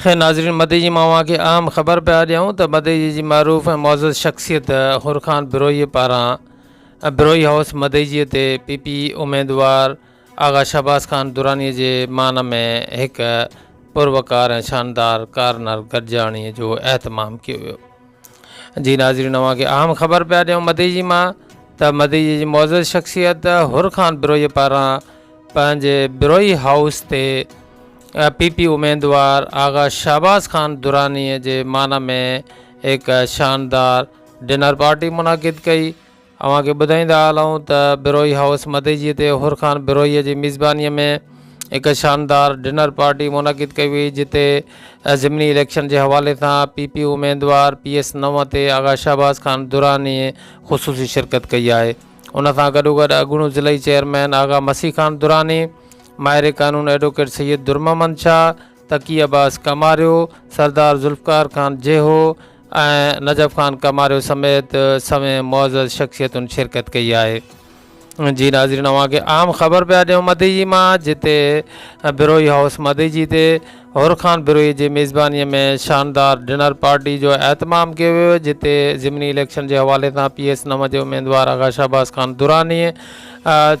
खैर नाज़रीन, मदई मावा के आम ख़बर पिया ॾियूं त मदई जी मरूफ़ ऐं मौज़ूज़ शख़्सियत हुरखान बिरोई पारां बिरोई हाउस मदई ते पीपी उम्मीदवार आगा शहबाज़ खान दुरानी जे मान में एक पुरवकार ऐं शानदार कारनार गॾिजाणीअ जो एहतमाम कयो वियो। जी नाज़रीन, अवां खे अहम ख़बर पिया ॾियूं मदई मां त मदई जी मौज़ूज़ शख़्सियत हुरखान बिरोई पारां पंहिंजे बिरोई हाउस ते पीपी उम्मीदवार आगा शहबाज़ खान दुरानी जे मान में एक शानदार डिनर पार्टी मुनाकिद कई। अवां खे ॿुधाईंदा हलूं त बिरोई हाउस मदई ते हुरखान बिरोई जी मेज़बानीअ में एक शानदार डिनर पार्टी मुनाकिद कई हुई, जिते ज़िमनी इलेक्शन के हवाले से पीपी उम्मीदवार PS 9 ते आगा शहबाज़ खान दुरानी ख़ुसूसी शिरकत कई है। उन सां गॾोगॾु अॻूणो ज़िलई चेयरमैन आगा मसीह खान दुरानी, माहिर कानून एडवोकेट सैयद दुरममन शाह, तकी अब्बास कमारियो, सरदार जुल्फ़कार खान जेहो ऐं नजफ़ खान कमारियो समेत समें मौज़ूज़ शख़्सियतुनि शिरकत कई है। जी नाज़रीन, अवां खे आम ख़बर पिया ॾियूं मदई मां, जिते बिरोई हाउस मदई ते हुरखान बिरोई जी मेज़बानीअ में शानदार डिनर पार्टी जो एहतमाम कयो वियो, जिते ज़िमनी इलेक्शन के हवाले से PS 9 जे उम्मीदवार आगा शहबाज़ खान दुरानी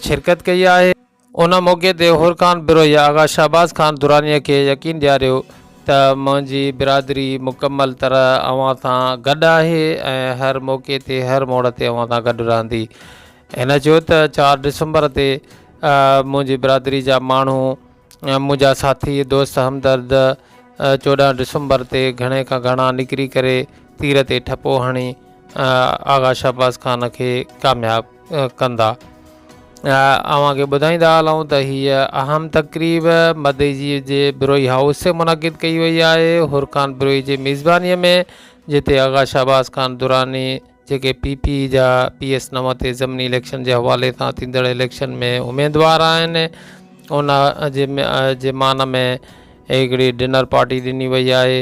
शिरकत कई है। उन मौके ते हुरखान बिरोई आगा शहबाज़ खान दुरानी के यकीन ॾियारियो त मुंहिंजी बिरादरी मुकम्मल तरह अवां सां गॾु आहे ऐं हर मौके ते हर मोड़ ते अवां सां गॾु रहंदी। हिन चयो त 4 दिसंबर ते मुंहिंजी बिरादरी जा माण्हू, मुंहिंजा साथी दोस्त हमदर्द 14 दिसंबर ते घणे खां घणा निकिरी करे तीर ते ठपो हणी आगा शहबाज़ खान के कामयाबु कंदा। अवां खे ॿुधाईंदा हलूं त हीअ अहम तक़रीब मदई जे बिरोई हाउस से मुनाकिद कई वई आहे, हुरखान बिरोई जी मेज़बानीअ में, जिते आगा शहबाज़ खान दुरानी जेके PP जा PS 9 ते ज़िमनी इलेक्शन के हवाले से थींदड़ इलेक्शन में उम्मीदवार आहिनि, उन जे मान में हिकिड़ी डिनर पार्टी ॾिनी वई आहे।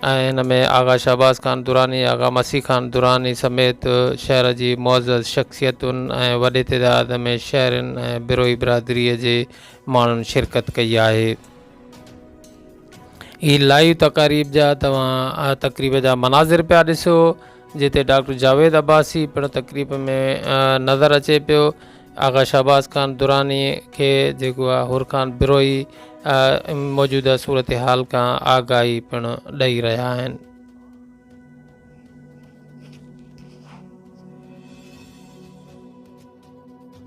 इन में आगा शहबाज़ खान दुरानी, आगा मसीह खान दुरानी समेत शहर की मौज़ूज़ शख़्सियतुनि ऐं वॾे तइदाद में शहरनि ऐं बिरोई बिरादरीअ जे माण्हुनि शिरकत कई है। ही लाइव तक़रीब जा तव्हां तक़रीब जा मनाज़िर पिया ॾिसो, जिते डॉक्टर जावेद अब्बासी पिण तक़रीब में नज़र अचे पियो। आगा शहबाज़ खान दुरानी के जेको आहे हुरखान बिरोई मौजूदा सूरत हाल का आगाही पिण ॾेई रहिया आहिनि।